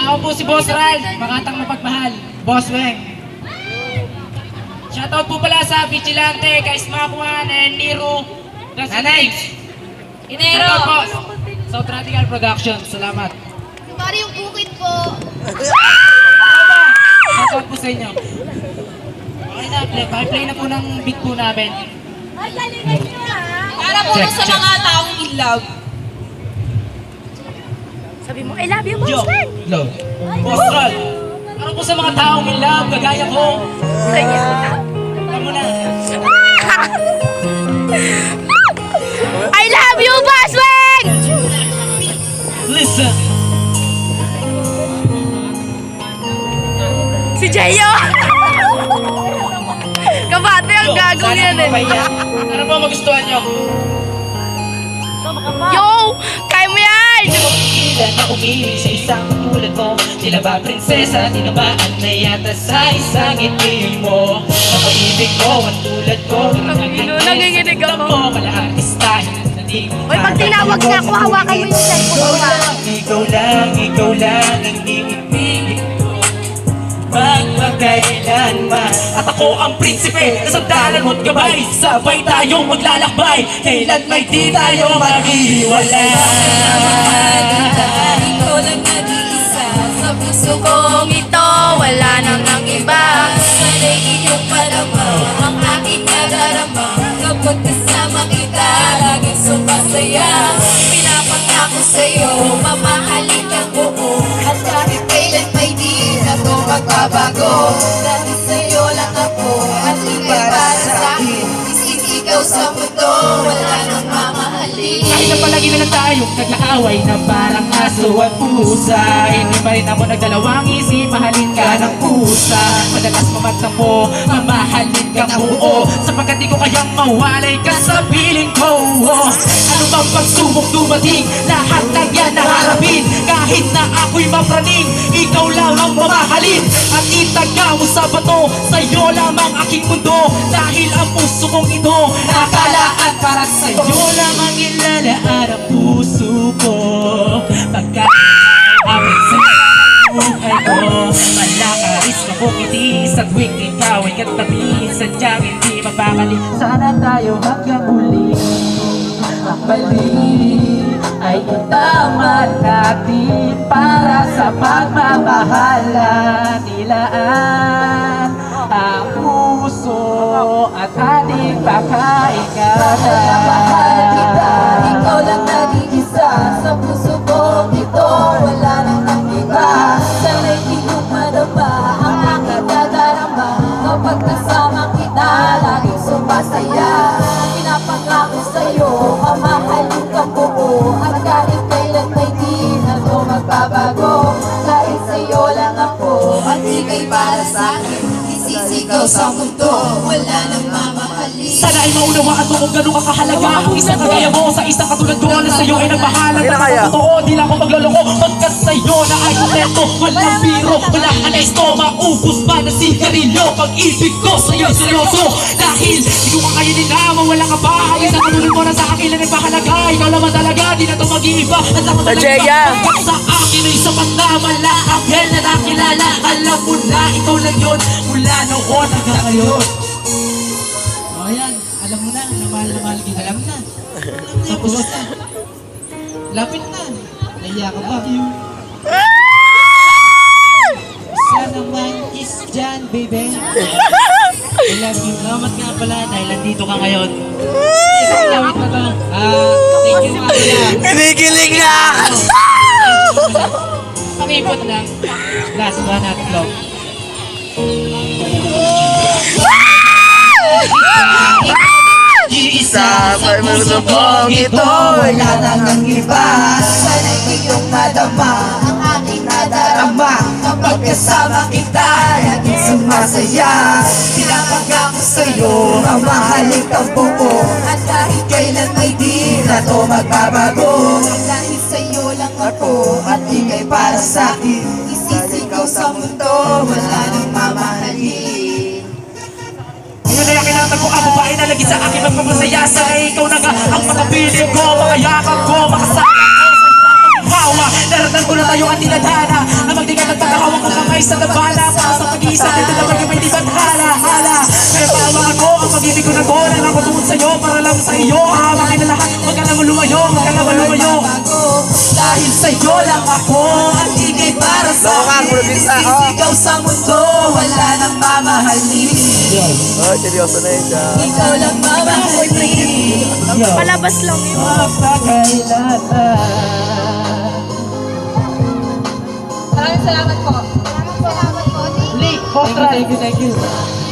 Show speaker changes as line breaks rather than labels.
Ako po si Boss Ral, makatang mapagmahal, Boss Weng. Shoutout po pala sa Vigilante, kay Smakwan and Nero. Nanay!
Inero!
Shoutout po, South Radical Productions, salamat.
Pari yung bukid po.
Shoutout po sa inyo. Okay na, play na po ng beat po namin.
Ay, galingan nyo Para po
Check,
sa
check.
mga taong in love. Sabi mo, I love you,
Yo,
Boss Weng!
love. Boss Ral, ano po sa mga taong in love, kagaya ko? Tama na.
I love you, Boss Weng!
Listen.
Si Jeyo! Kabate ang gagong yan eh.
Ano ba magustuhan nyo?
Yo! Kaya mo yan!
Ilan na umiling sa isang tulad mo. Tila ba prinsesa, tinabaan na yata sa isang ngiti mo. Napaibig mo, ang tulad ko.
Nanginginig ako.
Mo, malaartistahin na di mo.
Oy, pag tinawag na ako, hawakan mo yung cellphone ko ha.
Ikaw lang ang iibigin ko. Magpagkailanman. At ako ang prinsipe, kasandalan mo't gabay. Sabay tayong maglalakbay, kailan may di tayo maghiwalay.
Ikaw lang nag-iisa sa puso kong ito. Wala nang ang iba. Sana'y iyong padama ang aking nadarama. Kapag kasama kita, laging sumasaya. Pinapangako sa'yo, mamahalin kang buo. At kahit kailan may di na to magbabago. Dahil sa'yo lang ako at ikay para sa'kin. Isip ikaw sa mundo, wala nang mamahalin.
Kahit na palagi na lang tayong nag-aaway na parang aso at pusa, hindi pa rin ako nagdalawang isip, mahalin ka ng pusa. Madalas mamatamo, mamahalin ka buo, sapagkat di ko kayang mawalay ka sa piling ko. Ano bang pagsubok dumating, lahat ng yan naharapin. Kahit na ako'y mapraning, ikaw lang ang mamahalin. At itaga mo sa bato, sa'yo lamang aking mundo. Dahil ang puso kong ito, nakalaan para sa'yo lamang ilalaan ang puso ko. Pagka awit sa buhay ko, malakaris na bumiti sa tuwing ikaw ay katabi. Sadyang hindi mapakali, sana tayo hanggang huli. Ang mali ay itama natin para sa pagmamahalan. Nilaan ang puso at ating pakaingatan.
Mahal kita, ikaw lang nag-iisa sa puso ko ito. Wala nang ang iba, sana'y di ko madama ang aking nadarama. Kapag kasama kita, laging sumasaya. Pinapangako sa'yo, mamahalin kang buo. At kahit kailan may di na to magbabago. Dahil sa'yo lang ako, at ika'y para sa'kin. Isisigaw sa mundo, wala nang mamahalin.
Sana ay maunawaan mo kung gano'ng kakahalaga ang isang kagaya mo sa isang katulad ko na sa'yo ay nagbahalan. At totoo, di lang ako magloloko pagkat sa'yo na ay kontento. Walang biro, walang anesto, maubos ba na sigarilyo. Pag-ibig ko sa'yo seryoso, dahil di ko makayanin na mawala ka pa. Isang katulad mo na sa akin lang nagpahalaga. Ikaw naman talaga, di na to mag-iiba. At ako talaga, hanggang sa akin ay sapat na malakapel na nakilala. Alam mo na, ikaw lang yun, mula noon hanggang ngayon. O yan, alam mo na mahal kita. Alam na. Tapos na. Lapit na. Naiya ka ba? Isa naman is dyan, baby. I love you. Salamat nga pala dahil nandito ka ngayon. Lawit na to. Thank you nga pala.
Kinikilig na!
Pakipot lang. Last one at vlog.
Isa sa puso kong ito, wala nang ang iba.
Sana'y iyong madama ang aking nadarama. Kapag kasama kita, laging sumasaya. Pinapangako sa'yo, mamahalin kang buo. At kahit kailan may di na to magbabago. Dahil sa'yo lang ako, at ika'y para sa'kin. Isisigaw sa mundo, wala nang mamahalin.
Yun ay ang kinatag ko, ang babae na lagi sa akin magpapasaya. Sana ikaw na nga ang makapiling ko, makayakap ko, makasama ko sa isang hawa. Naratan ko na tayo ang tinadhana na magdigan iyo, hamakin na lahat. Huwag ka naman lumayo, huwag ka naman lumayo. Dahil sa'yo lang ako, ang igay para sa akin. Ikaw sa mundo, wala nang mamahalin.
Oh, seryoso na yun siya.
Ikaw lang mamahalin.
Palabas lang yun.
Mapakailangan.
Maraming salamat po.
Lee, Thank you.